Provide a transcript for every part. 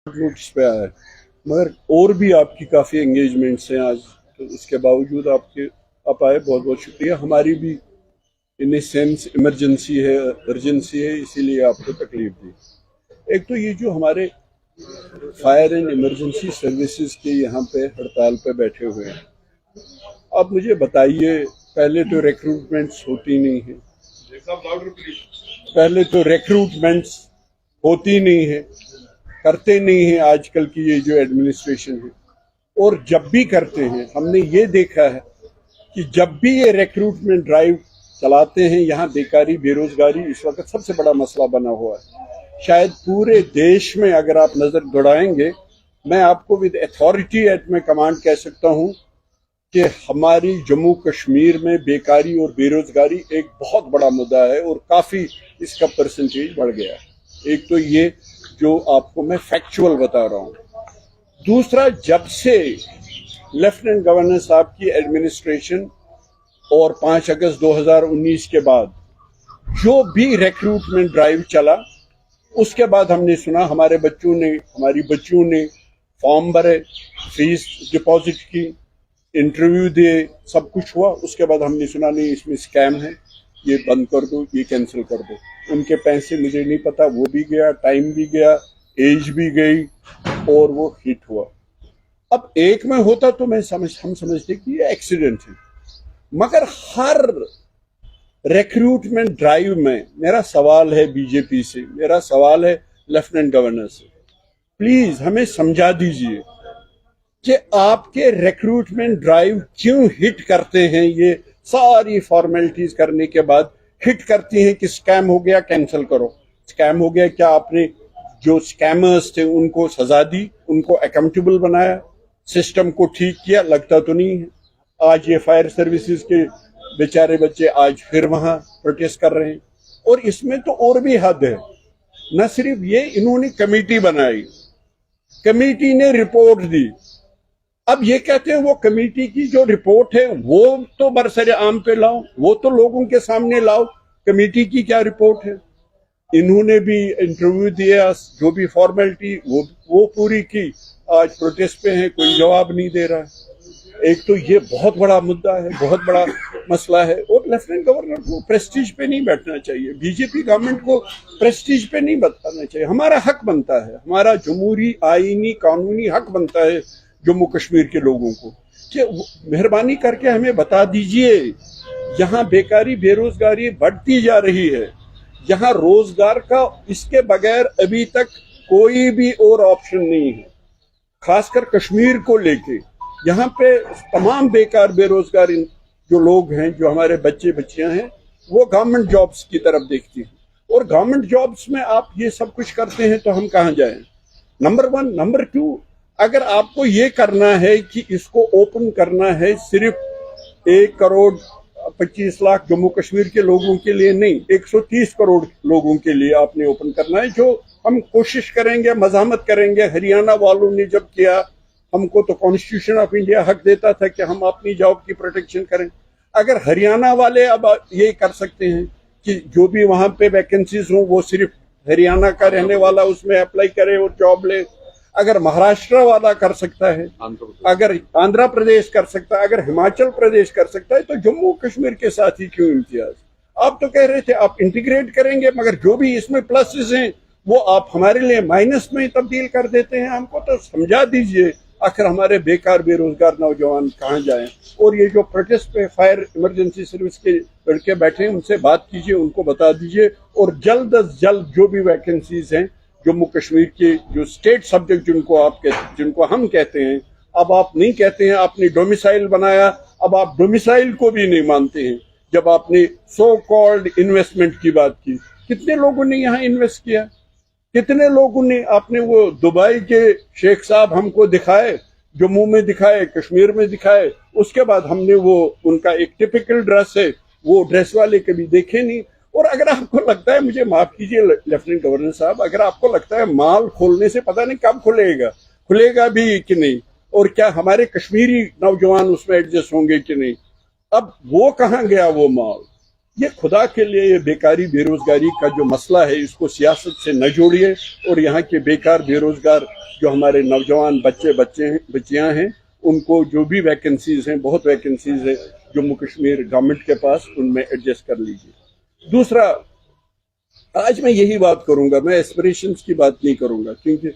Notice पे आया है, मगर और भी आपकी काफ़ी एंगेजमेंट्स हैं आज, तो उसके बावजूद आप आए, बहुत बहुत शुक्रिया। हमारी भी इन सेंस इमरजेंसी है, अर्जेंसी है, इसीलिए आपको तकलीफ दी। एक तो ये जो हमारे फायर एंड इमरजेंसी सर्विसेज के यहाँ पे हड़ताल पे बैठे हुए हैं, आप मुझे बताइए, पहले तो रिक्रूटमेंट्स होती नहीं है, पहले तो रिक्रूटमेंट्स होती नहीं है, करते नहीं है आजकल की ये जो एडमिनिस्ट्रेशन है। और जब भी करते हैं, हमने ये देखा है कि जब भी ये रिक्रूटमेंट ड्राइव चलाते हैं, यहाँ बेकारी बेरोजगारी इस वक्त सबसे बड़ा मसला बना हुआ है। शायद पूरे देश में अगर आप नजर दौड़ाएंगे, मैं आपको विद अथॉरिटी एट में कमांड कह सकता हूं कि हमारी जम्मू कश्मीर में बेकारी और बेरोजगारी एक बहुत बड़ा मुद्दा है और काफी इसका परसेंटेज बढ़ गया है। एक तो ये जो आपको मैं फैक्चुअल बता रहा हूं। दूसरा, जब से लेफ्टिनेंट गवर्नर साहब की एडमिनिस्ट्रेशन और 5 अगस्त 2019 के बाद जो भी रिक्रूटमेंट ड्राइव चला, उसके बाद हमने सुना हमारी बच्चियों ने फॉर्म भरे, फीस डिपॉजिट की, इंटरव्यू दिए, सब कुछ हुआ। उसके बाद हमने सुना नहीं, इसमें स्कैम है, ये बंद कर दो, ये कैंसिल कर दो। उनके पैसे मुझे नहीं पता, वो भी गया, टाइम भी गया, एज भी गई और वो हिट हुआ। अब एक में होता तो हम समझते कि ये एक्सीडेंट है, मगर हर रिक्रूटमेंट ड्राइव में मेरा सवाल है बीजेपी से, मेरा सवाल है लेफ्टिनेंट गवर्नर से, प्लीज हमें समझा दीजिए कि आपके रिक्रूटमेंट ड्राइव क्यों हिट करते हैं। ये सारी फॉर्मेलिटीज करने के बाद हिट करती हैं कि स्कैम हो गया, कैंसिल करो। स्कैम हो गया, क्या आपने जो स्कैमर्स थे उनको सजा दी, उनको अकाउंटेबल बनाया, सिस्टम को ठीक किया? लगता तो नहीं है। आज ये फायर सर्विसेज के बेचारे बच्चे आज फिर वहां प्रोटेस्ट कर रहे हैं। और इसमें तो और भी हद है, न सिर्फ ये, इन्होंने कमेटी बनाई, कमेटी ने रिपोर्ट दी। अब ये कहते हैं वो कमेटी की जो रिपोर्ट है वो तो बरसरे आम पे लाओ, वो तो लोगों के सामने लाओ, कमेटी की क्या रिपोर्ट है? इन्होंने भी इंटरव्यू दिया, जो भी फॉर्मेलिटी वो पूरी की, आज प्रोटेस्ट पे है, कोई जवाब नहीं दे रहा है। एक तो ये बहुत बड़ा मुद्दा है, बहुत बड़ा मसला है। और लेफ्टिनेंट गवर्नर को प्रेस्टीज पे नहीं बैठना चाहिए, बीजेपी गवर्नमेंट को प्रेस्टीज पे नहीं बताना चाहिए। हमारा हक बनता है, हमारा जमहूरी आईनी कानूनी हक बनता है जम्मू कश्मीर के लोगों को कि मेहरबानी करके हमें बता दीजिए, यहाँ बेकारी बेरोजगारी बढ़ती जा रही है, यहाँ रोजगार का इसके बगैर अभी तक कोई भी और ऑप्शन नहीं है। खासकर कश्मीर को लेके यहाँ पे तमाम बेकार बेरोजगार जो लोग हैं, जो हमारे बच्चे बच्चियां हैं, वो गवर्नमेंट जॉब्स की तरफ देखती हैं। और गवर्नमेंट जॉब्स में आप ये सब कुछ करते हैं तो हम कहाँ जाएं? नंबर 1। नंबर 2, अगर आपको ये करना है कि इसको ओपन करना है सिर्फ 1 करोड़ 25 लाख जम्मू कश्मीर के लोगों के लिए नहीं, 130 करोड़ लोगों के लिए आपने ओपन करना है, जो हम कोशिश करेंगे, मजामत करेंगे। हरियाणा वालों ने जब किया, हमको तो कॉन्स्टिट्यूशन ऑफ इंडिया हक देता था कि हम अपनी जॉब की प्रोटेक्शन करें। अगर हरियाणा वाले अब ये कर सकते हैं कि जो भी वहां पे वैकेंसीज हो वो सिर्फ हरियाणा का रहने वाला उसमें अप्लाई करे और जॉब ले, अगर महाराष्ट्र वाला कर सकता है, अगर आंध्र प्रदेश कर सकता है, अगर हिमाचल प्रदेश कर सकता है, तो जम्मू कश्मीर के साथ ही क्यों इम्तियाज? आप तो कह रहे थे आप इंटीग्रेट करेंगे, मगर जो भी इसमें प्लसेस हैं वो आप हमारे लिए माइनस में तब्दील कर देते हैं। हमको तो समझा दीजिए, आखिर हमारे बेकार बेरोजगार नौजवान कहाँ जाएं? और ये जो प्रोटेस्ट पे फायर इमरजेंसी सर्विस के लड़के बैठे हैं, उनसे बात कीजिए, उनको बता दीजिए, और जल्द अज जल्द जो भी वैकेंसीज हैं जम्मू कश्मीर के, जो स्टेट सब्जेक्ट जिनको हम कहते हैं, अब आप नहीं कहते हैं, आपने डोमिसाइल बनाया, अब आप डोमिसाइल को भी नहीं मानते हैं। जब आपने सो कॉल्ड इन्वेस्टमेंट की बात की, कितने लोगों ने यहाँ इन्वेस्ट किया? कितने लोगों ने, आपने वो दुबई के शेख साहब हमको दिखाए, जम्मू में दिखाए, कश्मीर में दिखाए, उसके बाद हमने वो उनका एक टिपिकल ड्रेस है, वो ड्रेस वाले कभी देखे नहीं। और अगर आपको लगता है, मुझे माफ कीजिए लेफ्टिनेंट गवर्नर साहब, अगर आपको लगता है माल खोलने से पता नहीं कब खुलेगा भी कि नहीं, और क्या हमारे कश्मीरी नौजवान उसमें एडजस्ट होंगे कि नहीं, अब वो कहाँ गया वो माल? ये खुदा के लिए ये बेकारी बेरोजगारी का जो मसला है इसको सियासत से न जोड़िए, और यहाँ के बेकार बेरोजगार जो हमारे नौजवान बच्चियां हैं उनको जो भी वैकेंसीज हैं, बहुत वैकेंसीज है जम्मू कश्मीर गवर्नमेंट के पास, उनमें एडजस्ट कर लीजिए। दूसरा, आज मैं यही बात करूंगा, मैं एस्पिरेशंस की बात नहीं करूंगा, क्योंकि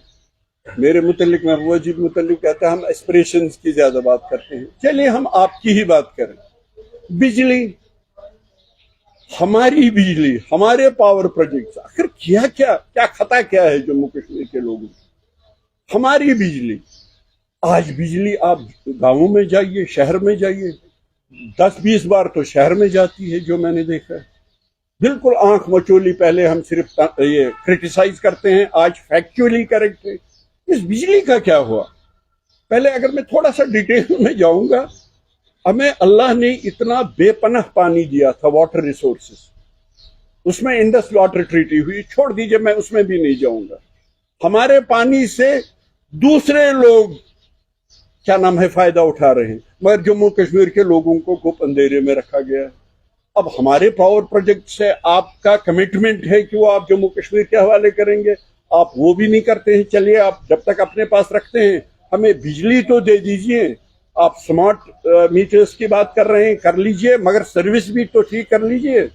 मेरे मुतल्लिक महबूबा जी मुतल्लिक कहता है हम एस्पिरेशंस की ज्यादा बात करते हैं। चलिए हम आपकी ही बात करें। बिजली, हमारी बिजली, हमारे पावर प्रोजेक्ट्स, आखिर क्या खता क्या है जम्मू कश्मीर के लोगों की? हमारी बिजली, आज बिजली आप गांवों में जाइए, शहर में जाइए, 10-20 बार तो शहर में जाती है जो मैंने देखा है। बिल्कुल आंख मचोली, पहले हम सिर्फ ये क्रिटिसाइज करते हैं, आज फैक्चुअली करेक्ट है। इस बिजली का क्या हुआ? पहले अगर मैं थोड़ा सा डिटेल में जाऊंगा, हमें अल्लाह ने इतना बेपनाह पानी दिया था, वाटर रिसोर्सेस, उसमें इंडस वाटर ट्रीटी हुई, छोड़ दीजिए, मैं उसमें भी नहीं जाऊंगा। हमारे पानी से दूसरे लोग क्या नाम है फायदा उठा रहे हैं, मगर जम्मू कश्मीर के लोगों को खूब अंधेरे में रखा गया है। अब हमारे पावर प्रोजेक्ट से आपका कमिटमेंट है कि वो आप जम्मू कश्मीर के हवाले करेंगे, आप वो भी नहीं करते हैं। चलिए, आप जब तक अपने पास रखते हैं हमें बिजली तो दे दीजिए। आप स्मार्ट मीटर्स की बात कर रहे हैं, कर लीजिए, मगर सर्विस भी तो ठीक कर लीजिए,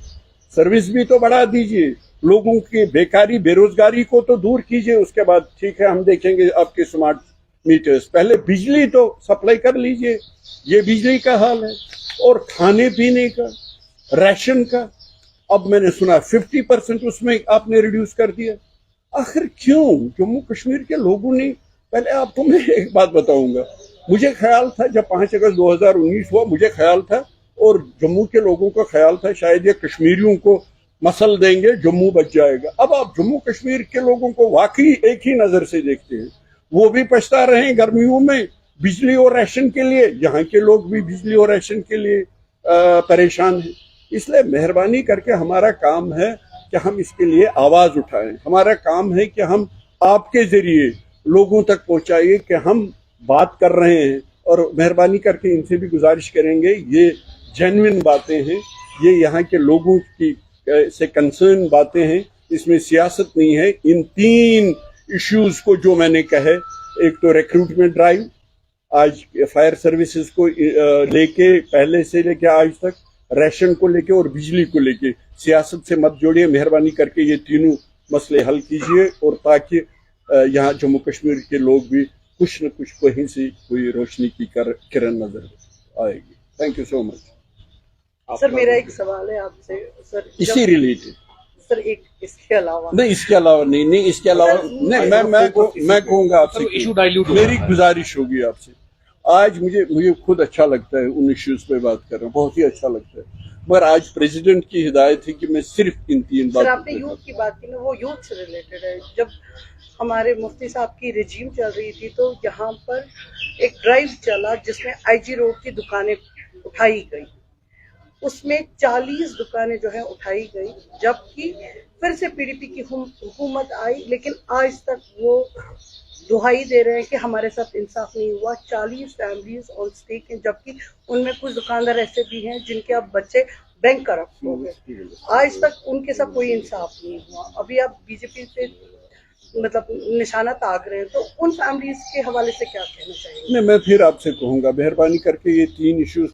सर्विस भी तो बढ़ा दीजिए, लोगों की बेकारी बेरोजगारी को तो दूर कीजिए। उसके बाद ठीक है, हम देखेंगे आपके स्मार्ट मीटर्स, पहले बिजली तो सप्लाई कर लीजिए। ये बिजली का हाल है। और खाने पीने का, राशन का, अब मैंने सुना 50% उसमें आपने रिड्यूस कर दिया। आखिर क्यों? जम्मू कश्मीर के लोगों ने, पहले आपको मैं एक बात बताऊंगा, मुझे ख्याल था जब 5 अगस्त 2019 हुआ, मुझे ख्याल था और जम्मू के लोगों का ख्याल था शायद ये कश्मीरियों को मसल देंगे, जम्मू बच जाएगा। अब आप जम्मू कश्मीर के लोगों को वाकई एक ही नजर से देखते हैं, वो भी पछता रहे हैं गर्मियों में बिजली और राशन के लिए, यहाँ के लोग भी बिजली और राशन के लिए परेशान हैं। इसलिए मेहरबानी करके हमारा काम है कि हम इसके लिए आवाज उठाएं, हमारा काम है कि हम आपके जरिए लोगों तक पहुंचाइए कि हम बात कर रहे हैं, और मेहरबानी करके इनसे भी गुजारिश करेंगे, ये जेन्युइन बातें हैं, ये यहाँ के लोगों की से कंसर्न बातें हैं, इसमें सियासत नहीं है। इन 3 इश्यूज को जो मैंने कहे, एक तो रिक्रूटमेंट ड्राइव, आज फायर सर्विसेज को लेके, पहले से लेके आज तक, राशन को लेके और बिजली को लेके, सियासत से मत जोड़िए, मेहरबानी करके ये तीनों मसले हल कीजिए, और ताकि यहाँ जम्मू कश्मीर के लोग भी कुछ न कुछ कहीं से कोई रोशनी की किरण नजर आएगी। Thank you so much. Sir, मेरा एक सवाल है आपसे सर, इसी रिलेटेड सर, एक इसके अलावा नहीं, इसके अलावा नहीं, इसके अलावा नहीं, मैं कहूंगा आपसे, इशू डाइल्यूट, मेरी गुजारिश होगी आपसे। आज मुझे खुद अच्छा लगता है उन इश्यूज पे बात करना, बहुत ही अच्छा लगता है, मगर आज प्रेसिडेंट की हिदायत है कि मैं सिर्फ इन 3 बातों। सर, आपने यूथ की बात की ना, वो यूथ से रिलेटेड है। जब हमारे मुफ्ती साहब की रिजीम चल रही थी तो यहाँ पर एक ड्राइव चला जिसमें आईजी रोड की दुकानें उठाई गई, उसमें 40 दुकानें जो है उठाई गई, जबकि फिर से पीडीपी की हुकूमत आई, लेकिन आज तक वो दुहाई दे रहे हैं कि हमारे साथ इंसाफ नहीं हुआ। 40 फैमिलीज ऑन स्टेक हैं, जबकि उनमें कुछ दुकानदार ऐसे भी हैं जिनके अब बच्चे बैंक करप्ट हो गए। आज तक उनके साथ कोई इंसाफ नहीं हुआ। अभी आप बीजेपी से मतलब निशाना ताक रहे हैं, तो उन फैमिलीज के हवाले से क्या कहना चाहिए? नहीं, मैं फिर आपसे कहूंगा, मेहरबानी करके ये 3 इश्यूज